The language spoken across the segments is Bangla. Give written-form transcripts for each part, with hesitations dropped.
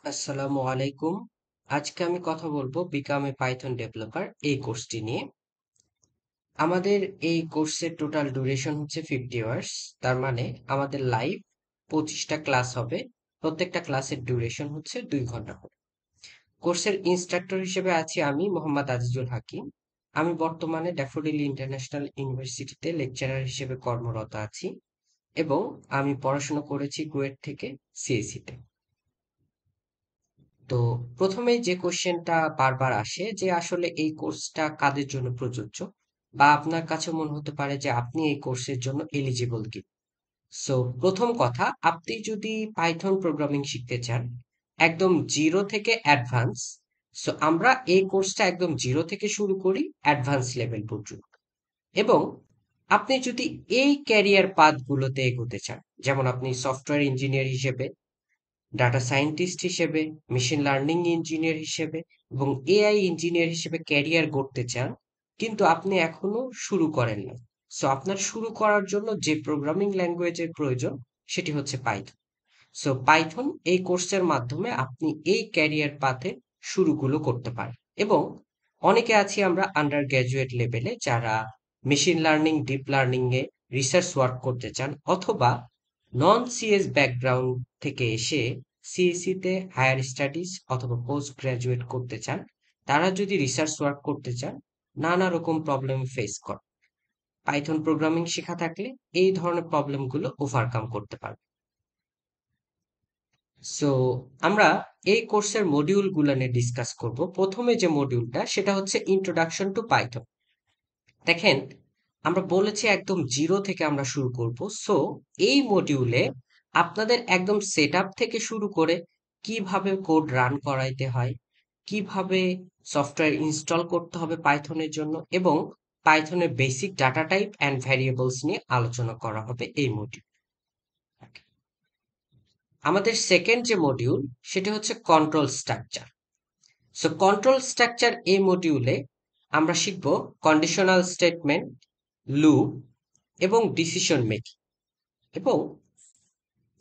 আসসালামু আলাইকুম। আজকে আমি কথা বলবো বিকাম এ পাইথন ডেভেলপার এই কোর্সটি নিয়ে। আমাদের এই কোর্সের টোটাল ডিউরেশন হচ্ছে 50 আওয়ার্স। তার মানে আমাদের লাইভ 25টা ক্লাস হবে। প্রত্যেকটা ক্লাসের ডিউরেশন হচ্ছে 2 ঘন্টা করে। কোর্সের ইনস্ট্রাক্টর হিসেবে আছি আমি মোহাম্মদ আজিজুল হাকিম। আমি বর্তমানে ড্যাফোডিল ইন্টারন্যাশনাল ইউনিভার্সিটিতে লেকচারার হিসেবে কর্মরত আছি এবং আমি পড়াশোনা করেছি কুয়েট থেকে সিএসি তে। তো প্রথমেই যে কোশ্চেনটা বারবার আসে যে আসলে এই কোর্সটা কাদের জন্য প্রযোজ্য, বা আপনার কাছে মনে হতে পারে যে আপনি এই কোর্সের জন্য এলিজিবল কি। সো প্রথম কথা, আপনি যদি পাইথন প্রোগ্রামিং শিখতে চান একদম জিরো থেকে অ্যাডভান্স, সো আমরা এই কোর্সটা একদম জিরো থেকে শুরু করি অ্যাডভান্স লেভেল পর্যন্ত। এবং আপনি যদি এই ক্যারিয়ার পাথগুলোতে এগোতে চান, যেমন আপনি সফটওয়্যার ইঞ্জিনিয়ার হিসেবে, ডাটা সায়েন্টিস্ট হিসেবে, মেশিন লার্নিং ইঞ্জিনিয়ার হিসেবে এবং এআই ইঞ্জিনিয়ার হিসেবে ক্যারিয়ার গড়তে চান, কিন্তু আপনি এখনো শুরু করেন না। সো আপনার শুরু করার জন্য যে প্রোগ্রামিং ল্যাঙ্গুয়েজের প্রয়োজন সেটি হচ্ছে পাইথন। সো পাইথন এই কোর্সের মাধ্যমে আপনি এই ক্যারিয়ার পাথে শুরুগুলো করতে পারেন। এবং অনেকে আছি আমরা আন্ডার গ্র্যাজুয়েট লেভেলে যারা machine learning, deep learning a research work করতে চান, অথবা নন সিএস ব্যাকগ্রাউন্ড থেকে এসে সিএসসি তে হায়ার স্টাডিজ অথবা পোস্ট গ্রাজুয়েট করতে চান। তারা যদি রিসার্চ ওয়ার্ক করতে চান, নানা রকম প্রবলেম ফেস করে, পাইথন প্রোগ্রামিং শেখা থাকলে এই ধরনের প্রবলেমগুলো ওভারকাম করতে পারবে। সো আমরা এই কোর্সের মডিউলগুলো নিয়ে ডিসকাস করব। প্রথমে যে মডিউলটা সেটা হচ্ছে ইন্ট্রোডাকশন টু পাইথন। দেখেন, আমরা বলেছি একদম জিরো থেকে আমরা শুরু করব। সো এই মডিউলে আপনাদের একদম সেটআপ থেকে শুরু করে কিভাবে কোড রান করাইতে হয়, কিভাবে সফটওয়্যার ইনস্টল করতে হবে পাইথনের জন্য, এবং পাইথনের basic data type and variables নিয়ে আলোচনা করা হবে এই মডিউল। আমাদের সেকেন্ড যে মডিউল সেটি হচ্ছে control structure. So control structure এই মডিউলে আমরা শিখব কন্ডিশনাল স্টেটমেন্ট, লুপ এবং ডিসিশন মেকিং। এবং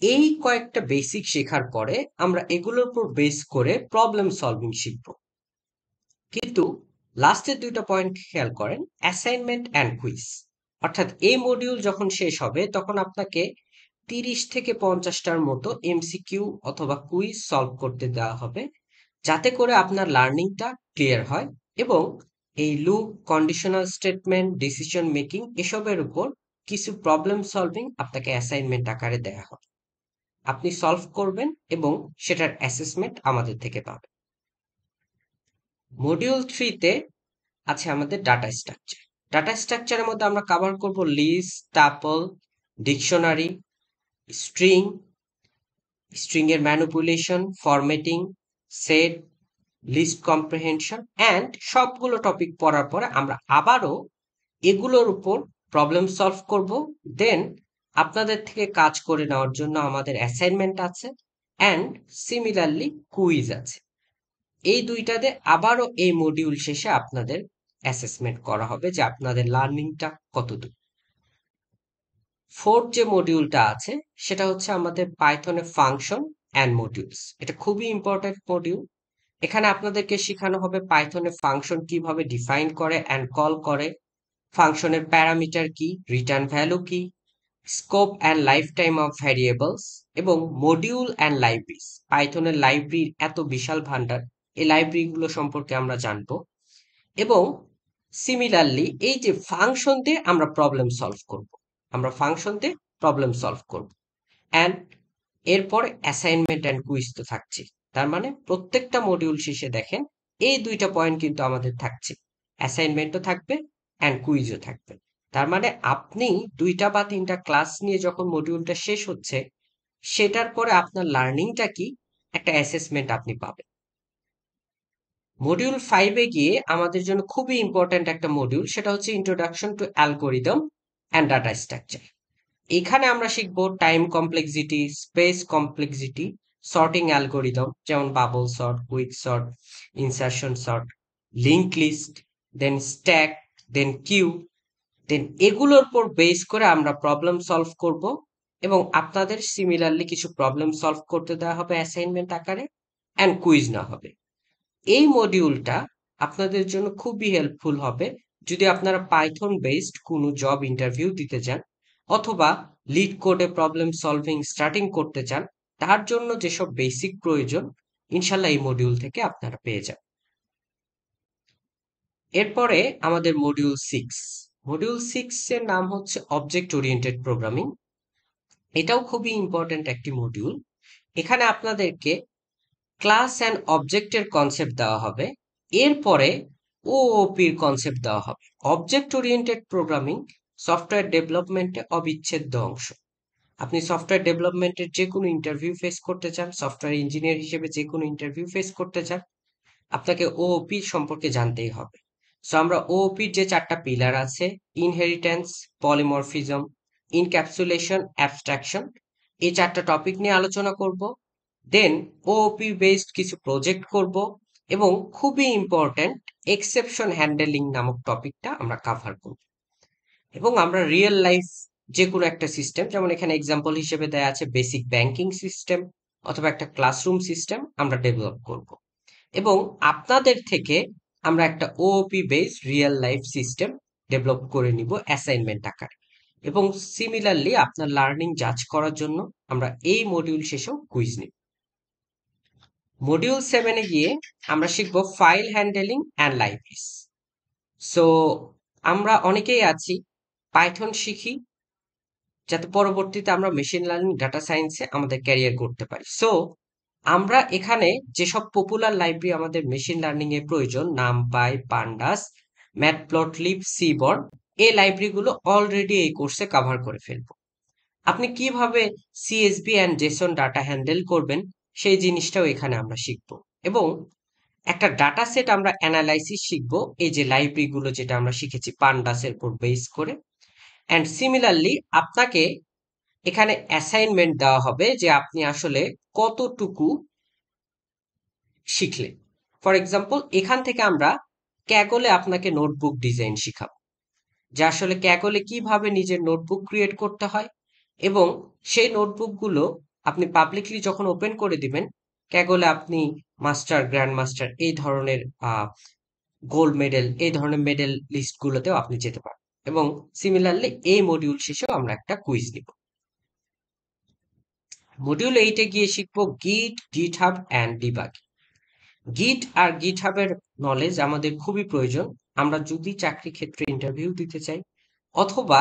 এই কয়েকটা বেসিক শেখার পরে আমরা এগুলোর উপর বেস করে প্রবলেম সলভিং শিখব। কিন্তু লাস্টের দুইটা পয়েন্ট খেয়াল করেন, অ্যাসাইনমেন্ট অ্যান্ড কুইজ। অর্থাৎ এই মডিউল যখন শেষ হবে তখন আপনাকে 30 থেকে 50টার মতো এমসিকিউ অথবা কুইজ সলভ করতে দেওয়া হবে, যাতে করে আপনার লার্নিংটা ক্লিয়ার হয়। এবং এই loop, conditional statement, decision making এসবের উপর কিছু প্রবলেম সলভিং আপনাকে অ্যাসাইনমেন্ট আকারে দেয়া হবে। আপনি সলভ করবেন এবং সেটার অ্যাসেসমেন্ট আমাদের থেকে পাবেন। মডিউল 3 তে আছে আমাদের ডাটা স্ট্রাকচার। ডাটা স্ট্রাকচারের মধ্যে আমরা কভার করব list, tuple, dictionary, string, string এর manipulation, formatting, set, list comprehension and সবগুলো টপিক পড়ার পরে আমরা আবারও এগুলোর উপর প্রবলেম সলভ করব। দেন আপনাদের থেকে কাজ করে নেওয়ার জন্য আমাদের অ্যাসাইনমেন্ট আছে অ্যান্ড সিমিলারলি কুইজ আছে। এই দুইটাতে আবারও এই মডিউল শেষে আপনাদের অ্যাসেসমেন্ট করা হবে যে আপনাদের লার্নিংটা কতদূর। ফোর্থ যে মডিউলটা আছে সেটা হচ্ছে আমাদের পাইথনের ফাংশন অ্যান্ড মডিউলস। এটা খুবই ইম্পর্টেন্ট মডিউল। এখানে আপনাদেরকে শেখানো হবে পাইথনে ফাংশন কিভাবে ডিফাইন করে অ্যান্ড কল করে, ফাংশনের প্যারামিটার কি, রিটার্ন ভ্যালু কি, scope and life time of variables, এবং মডিউল অ্যান্ড লাইব্রেরিজ। পাইথনের লাইব্রেরির এত বিশাল ভান্ডার, এই লাইব্রেরিগুলো সম্পর্কে আমরা জানবো। এবং সিমিলারলি এই যে ফাংশন দিয়ে আমরা প্রবলেম সলভ করব, আমরা ফাংশন দিয়ে প্রবলেম সলভ করব অ্যান্ড এরপরে অ্যাসাইনমেন্ট অ্যান্ড কুইজ তো থাকছে। তার মানে প্রত্যেকটা মডিউল শেষে দেখেন এই দুইটা পয়েন্ট কিন্তু আমাদের থাকছে, অ্যাসাইনমেন্টও থাকবে অ্যান্ড কুইজও থাকবে। তার মানে আপনি 2টা বা 3টা ক্লাস নিয়ে যখন মডিউলটা শেষ হচ্ছে, সেটার পরে আপনার লার্নিংটা কি, একটা অ্যাসেসমেন্ট আপনি পাবেন। মডিউল 5-এ গিয়ে আমাদের জন্য খুবই ইম্পর্ট্যান্ট একটা মডিউল, সেটা হচ্ছে introduction to algorithm and data structure. এখানে আমরা শিখবো time complexity, space complexity, sorting algorithm যেমন bubble sort, quick sort, insertion sort, link list, then stack, then queue. Then এগুলোর উপর বেস করে আমরা প্রবলেম সলভ করব এবং আপনাদের সিমিলারলি কিছু প্রবলেম সলভ করতে দেওয়া হবে অ্যাসাইনমেন্ট আকারে। অ্যান্ড কুইজ না হবে। এই মডিউলটা আপনাদের জন্য খুবই হেল্পফুল হবে যদি আপনারা পাইথন বেসড কোনো জব ইন্টারভিউ দিতে চান, অথবা লিড কোডে প্রবলেম সলভিং স্টার্টিং করতে চান। তার জন্য যেসব বেসিক প্রয়োজন ইনশাল্লাহ এই মডিউল থেকে আপনারা পেয়ে যান। এরপরে আমাদের মডিউল 6 এর নাম হচ্ছে অবজেক্ট ওরিয়েন্টেড প্রোগ্রামিং। এটাও খুবই ইম্পর্ট্যান্ট একটি মডিউল। এখানে আপনাদেরকে ক্লাস অ্যান্ড অবজেক্টের কনসেপ্ট দেওয়া হবে। এরপরে ওওপির কনসেপ্ট দেওয়া হবে। অবজেক্ট ওরিয়েন্টেড প্রোগ্রামিং সফটওয়্যার ডেভেলপমেন্টে অবিচ্ছেদ্য অংশ। আপনি সফটওয়্যার ডেভেলপমেন্টের যে কোনো ইন্টারভিউ ফেস করতে চান, সফটওয়্যার ইঞ্জিনিয়ার হিসেবে যে কোনো ইন্টারভিউ ফেস করতে চান, আপনাকে ওওপি সম্পর্কে জানতেই হবে। সো আমরা ওওপির যে 4টা পিলার আছে, ইনহেরিটেন্স, পলিমরফিজম, ইনক্যাপসুলেশন, অ্যাবস্ট্রাকশন, এই 4টা টপিক নিয়ে আলোচনা করব। দেন ওওপি বেসড কিছু প্রজেক্ট করব, এবং খুবই ইম্পর্ট্যান্ট এক্সেপশন হ্যান্ডেলিং নামক টপিকটা আমরা কাভার করব। এবং আমরা রিয়েল লাইফ যে কোনো একটা সিস্টেম, যেমন এখানে এক্সাম্পল হিসেবে দেয়া আছে বেসিক ব্যাংকিং সিস্টেম অথবা একটা ক্লাসরুম সিস্টেম আমরা ডেভেলপ করব। এবং আপনাদের থেকে আমরা একটা OOP based real life system develop করে নিব অ্যাসাইনমেন্ট আকারে। এবং সিমিলারলি আপনার লার্নিং জাজ করার জন্য আমরা এই মডিউল শেষেও কুইজ নিব। মডিউল 7-এ গিয়ে আমরা শিখব file handling and libraries. So আমরা অনেকেই আছি পাইথন শিখি যাতে পরবর্তীতে আমরা মেশিন লার্নিং ডাটা সায়েন্সে আমাদের ক্যারিয়ার করতে পারি। সো আমরা এখানে যেসব পপুলার লাইব্রেরি আমাদের মেশিন লার্নিং এ প্রয়োজন, নামপাই, পান্ডাস, ম্যাটপ্লটলিব, সিবর্ন, এই লাইব্রেরিগুলো অলরেডি এই কোর্সে কভার করে ফেলবো। আপনি কিভাবে CSV and Jason data handle করবেন সেই জিনিসটাও এখানে আমরা শিখব। এবং একটা ডাটা সেট আমরা অ্যানালাইসিস শিখব, এই যে লাইব্রেরিগুলো যেটা আমরা শিখেছি পান্ডাসের উপর বেস করে। অ্যান্ড সিমিলারলি আপনাকে এখানে অ্যাসাইনমেন্ট দেওয়া হবে যে আপনি আসলে কতটুকু শিখলেন। ফর এক্সাম্পল, এখান থেকে আমরা ক্যাগলে আপনাকে নোটবুক ডিজাইন শিখাবো, যে আসলে ক্যাগলে কিভাবে নিজের নোটবুক ক্রিয়েট করতে হয়, এবং সেই নোটবুকগুলো আপনি পাবলিকলি যখন ওপেন করে দিবেন, ক্যাগলে আপনি মাস্টার, গ্র্যান্ড মাস্টার, এই ধরনের গোল্ড মেডেল, এই ধরনের মেডেল লিস্টগুলোতেও আপনি যেতে পারেন। এবং সিমিলারলি এই মডিউল শেষেও আমরা একটা কুইজ নিব। মডিউল 8-এ গিয়ে শিখবো গিট, গিটহাব অ্যান্ড ডিবাগিং। গিট আর গিটহাবের নলেজ আমাদের খুবই প্রয়োজন আমরা যদি চাকরি ক্ষেত্রে ইন্টারভিউ দিতে চাই, অথবা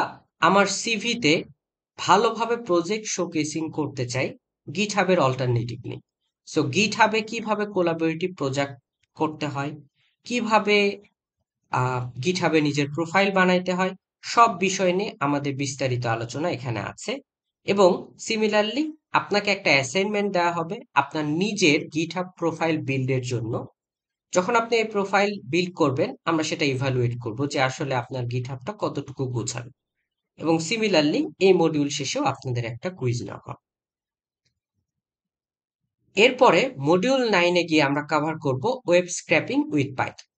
আমার সিভিতে ভালোভাবে প্রজেক্ট শোকেসিং করতে চাই। গিটহাবের অল্টারনেটিভ নেই। সো গিটহাবে কিভাবে কোলাবোরেটিভ প্রজেক্ট করতে হয়, কিভাবে গিটহাবে নিজের প্রোফাইল বানাইতে হয়, সব বিষয় নিয়ে আমাদের বিস্তারিত আলোচনা এখানে আছে। এবং সিমিলারলি আপনাকে একটা অ্যাসাইনমেন্ট দেওয়া হবে আপনার নিজের গিটহাব প্রোফাইল বিল্ডের জন্য। যখন আপনি এই প্রোফাইল বিল্ড করবেন, আমরা সেটা ইভালুয়েট করব যে আসলে আপনার গিটহাবটা কতটুকু গোছানো। এবং সিমিলারলি এই মডিউল শেষেও আপনাদের একটা কুইজ নেওয়া হবে। এরপরে মডিউল 9-এ গিয়ে আমরা কভার করব web scraping with Python.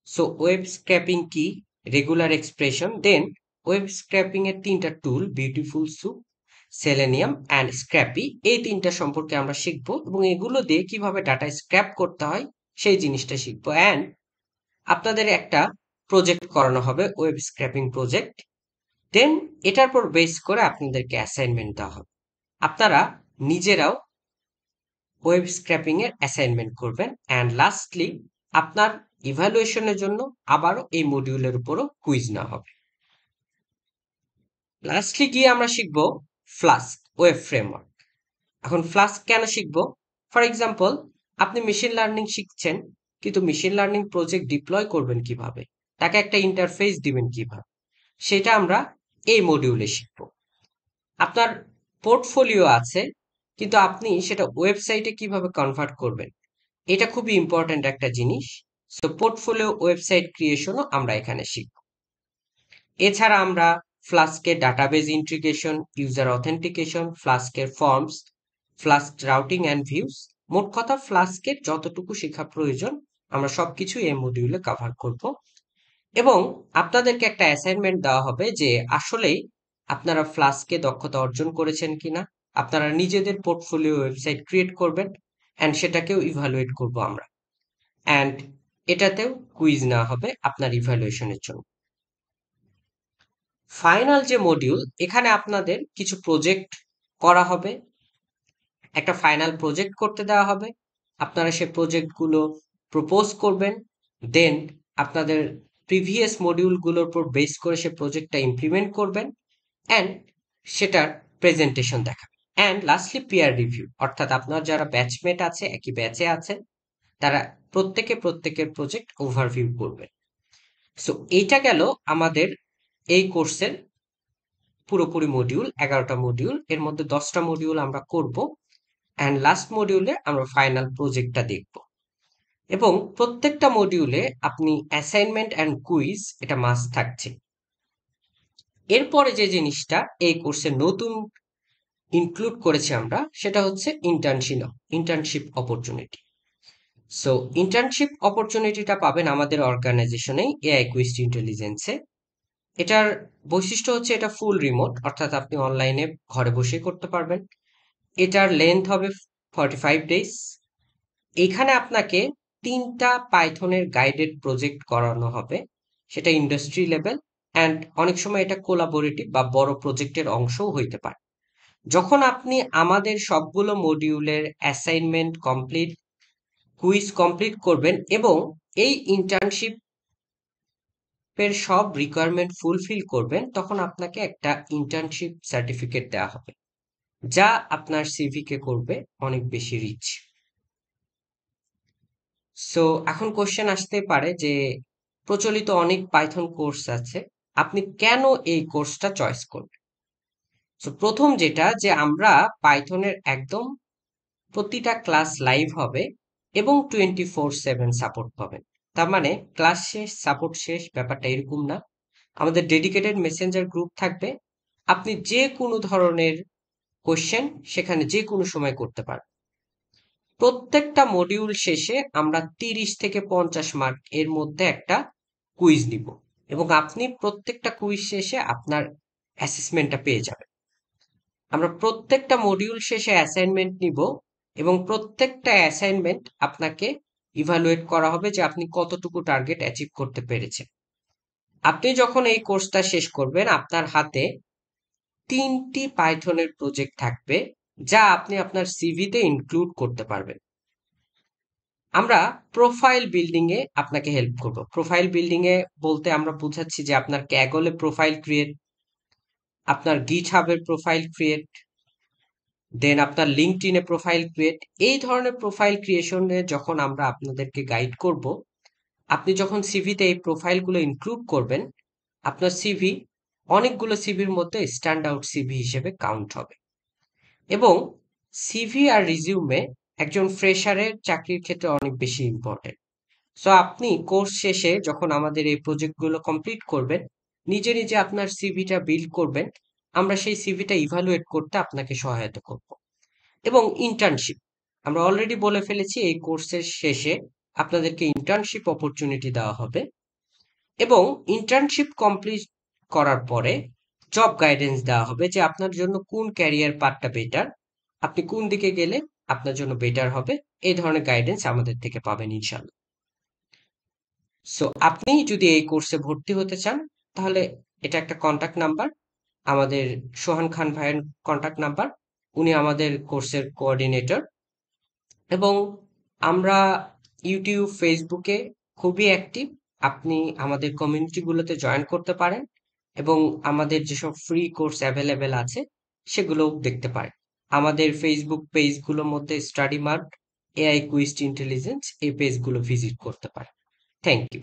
So web scraping কি, রেগুলার এক্সপ্রেশন, দেন ওয়েব স্ক্র্যাপিং এর 3টা টুল, বিউটিফুল সুপ, সেলেনিয়াম অ্যান্ড স্ক্র্যাপি, এই 3টা সম্পর্কে আমরা শিখবো। এবং এগুলো দিয়ে কিভাবে ডাটা স্ক্র্যাপ করতে হয় সেই জিনিসটা শিখবো। অ্যান্ড আপনাদের একটা প্রজেক্ট করানো হবে, ওয়েব স্ক্র্যাপিং প্রজেক্ট। দেন এটার পর বেস করে আপনাদেরকে অ্যাসাইনমেন্ট দেওয়া হবে। আপনারা নিজেরাও ওয়েব স্ক্র্যাপিং এর অ্যাসাইনমেন্ট করবেন। অ্যান্ড লাস্টলি আপনার ইভ্যালুয়েশনের জন্য আবারও এই মডিউলের উপরও কুইজ নেওয়া হবে। লাস্টলি গিয়ে আমরা শিখব ফ্লাস্ক ওয়েব ফ্রেমওয়ার্ক। এখন ফ্লাস্ক কেন শিখব? ফর এক্সাম্পল, আপনি মেশিন লার্নিং শিখছেন, কিন্তু মেশিন লার্নিং প্রজেক্ট ডিপ্লয় করবেন কিভাবে, তাকে একটা ইন্টারফেস দিবেন কিভাবে, সেটা আমরা এই মডিউলে শিখব। আপনার পোর্টফোলিও আছে, কিন্তু আপনি সেটা ওয়েবসাইটে কিভাবে কনভার্ট করবেন, এটা খুবই ইম্পর্ট্যান্ট একটা জিনিস। সো পোর্টফোলিও ওয়েবসাইট ক্রিয়েশনও আমরা এখানে শিখব। এছাড়া আমরা ফ্লাস্কের ডাটাবেজ ইন্টিগ্রেশন, ইউজার অথেন্টিকেশন, ফ্লাস্কের forms, Flask routing and views, মোট কথা ফ্লাস্কের যতটুকু শেখা প্রয়োজন আমরা সবকিছু এই মডিউলে কভার করব। এবং আপনাদেরকে একটা অ্যাসাইনমেন্ট দেওয়া হবে যে আসলেই আপনারা ফ্লাস্কে দক্ষতা অর্জন করেছেন কিনা। আপনারা নিজেদের পোর্টফোলিও ওয়েবসাইট ক্রিয়েট করবেন, অ্যান্ড সেটাকেও ইভালুয়েট করব আমরা, অ্যান্ড এটাতেও কুইজ নেওয়া হবে আপনার ইভ্যালুয়েশনের জন্য। ফাইনাল যে মডিউল, এখানে আপনাদের কিছু প্রজেক্ট করা হবে, একটা ফাইনাল প্রজেক্ট করতে দেওয়া হবে, আপনারা সে প্রজেক্টগুলো প্রপোজ করবেন, দেন আপনাদের প্রিভিয়াস মডিউলগুলোর উপর বেস করে সে প্রজেক্টটা ইমপ্লিমেন্ট করবেন, অ্যান্ড সেটার প্রেজেন্টেশন দেখাবেন, অ্যান্ড লাস্টলি পিয়ার রিভিউ, অর্থাৎ আপনার যারা ব্যাচমেট আছে, একই ব্যাচে আছেন, তারা প্রত্যেকের প্রজেক্ট ওভারভিউ করবেন। সো এইটা গেল আমাদের এই কোর্সের পুরোপুরি মডিউল, 11টা মডিউল, এর মধ্যে 10টা মডিউল আমরা করব, অ্যান্ড লাস্ট মডিউলে আমরা ফাইনাল প্রজেক্টটা দেখব। এবং প্রত্যেকটা মডিউলে আপনি অ্যাসাইনমেন্ট অ্যান্ড কুইজ এটা মাস্ট থাকছে। এরপরে যে জিনিসটা এই কোর্সে নতুন ইনক্লুড করেছি আমরা, সেটা হচ্ছে ইন্টার্নশিপ অপরচুনিটি। সো ইন্টার্নশিপ অপরচুনিটিটা পাবেন আমাদের অর্গানাইজেশনেই, এআই কুইস্ট ইন্টেলিজেন্সে। এটার বৈশিষ্ট্য হচ্ছে এটা ফুল রিমোট, অর্থাৎ আপনি অনলাইনে ঘরে বসে করতে পারবেন। এটার লেন্থ হবে 45 ডেজ। এখানে আপনাকে 3টা পাইথনের গাইডেড প্রজেক্ট করানো হবে, সেটা ইন্ডাস্ট্রি লেভেল, অ্যান্ড অনেক সময় এটা কোলাবোরেটিভ বা বড় প্রজেক্টের অংশও হইতে পারে। যখন আপনি আমাদের সবগুলো মডিউলের অ্যাসাইনমেন্ট কমপ্লিট, কুইজ কমপ্লিট করবেন এবং এই ইন্টার্নশিপের সব রিকোয়ারমেন্ট ফুলফিল করবেন, তখন আপনাকে একটা ইন্টার্নশিপ সার্টিফিকেট দেওয়া হবে, যা আপনার সিভি কে করবে অনেক বেশি রিচ। সো এখন কোশ্চেন আসতে পারে যে প্রচলিত অনেক পাইথন কোর্স আছে, আপনি কেন এই কোর্সটা চয়েস করবেন? সো প্রথম যেটা, যে আমরা পাইথনের একদম প্রতিটা ক্লাস লাইভ হবে এবং 24/7 সাপোর্ট পাবেন। তার মানে ক্লাস শেষ সাপোর্ট শেষ, ব্যাপারটা এরকম না। আমাদের ডেডিকেটেড মেসেঞ্জার গ্রুপ থাকবে, আপনি যে কোনো ধরনের কোশ্চেন সেখানে যে কোনো সময় করতে পারবেন। প্রত্যেকটা মডিউল শেষে আমরা 30 থেকে 50 মার্ক এর মধ্যে একটা কুইজ নিব, এবং আপনি প্রত্যেকটা কুইজ শেষে আপনার অ্যাসেসমেন্টটা পেয়ে যাবেন। আমরা প্রত্যেকটা মডিউল শেষে অ্যাসাইনমেন্ট নিব, এবং প্রত্যেকটা অ্যাসাইনমেন্ট আপনাকে ইভালুয়েট করা হবে যে আপনি কতটুকু টার্গেট অ্যাচিভ করতে পেরেছেন। আপনি যখন এই কোর্সটা শেষ করবেন, আপনার হাতে 3টি পাইথনের প্রজেক্ট থাকবে, যা আপনি আপনার সিভিতে ইনক্লুড করতে পারবেন। আমরা প্রোফাইল বিল্ডিং এ আপনাকে হেল্প করব। প্রোফাইল বিল্ডিং এ বলতে আমরা বুঝাচ্ছি যে আপনার ক্যাগলে প্রোফাইল ক্রিয়েট, আপনার গিটহাবের প্রোফাইল ক্রিয়েট, দেন আপনার লিঙ্কডইনে প্রোফাইল ক্রিয়েট। এই ধরনের প্রোফাইল ক্রিয়েশনে যখন আমরা আপনাদেরকে গাইড করব, আপনি যখন সিভিতে এই প্রোফাইলগুলো ইনক্লুড করবেন, আপনার সিভি অনেকগুলো সিভির মধ্যে স্ট্যান্ড আউট সিভি হিসেবে কাউন্ট হবে। এবং সিভি আর রিজিউমে একজন ফ্রেশারের চাকরির ক্ষেত্রে অনেক বেশি ইম্পর্টেন্ট। সো আপনি কোর্স শেষে যখন আমাদের এই প্রজেক্টগুলো কমপ্লিট করবেন, নিজে নিজে আপনার সিভিটা বিল্ড করবেন, আমরা সেই সিভিটা ইভালুয়েট করতে আপনাকে সহায়তা করব। এবং ইন্টার্নশিপ, আমরা অলরেডি বলে ফেলেছি এই কোর্সের শেষে আপনাদেরকে ইন্টার্নশিপ অপরচুনিটি দেওয়া হবে, এবং ইন্টার্নশিপ কমপ্লিট করার পরে জব গাইডেন্স দেওয়া হবে যে আপনার জন্য কোন ক্যারিয়ার পাথটা বেটার, আপনি কোন দিকে গেলে আপনার জন্য বেটার হবে। এই ধরনের গাইডেন্স আমাদের থেকে পাবেন ইনশাল্লাহ। সো আপনি যদি এই কোর্সে ভর্তি হতে চান, তাহলে এটা একটা কন্টাক্ট নাম্বার, আমাদের সোহান খান ভাইয়ের কন্টাক্ট নাম্বার। উনি আমাদের কোর্সের কোঅর্ডিনেটর, এবং আমরা ইউটিউব, ফেসবুকে খুবই অ্যাক্টিভ। আপনি আমাদের কমিউনিটিগুলোতে জয়েন করতে পারেন, এবং আমাদের যেসব ফ্রি কোর্স অ্যাভেলেবেল আছে সেগুলোও দেখতে পারেন। আমাদের ফেসবুক পেজগুলোর মধ্যে study mart, AI quest intelligence, এই পেজগুলো ভিজিট করতে পারেন। Thank you.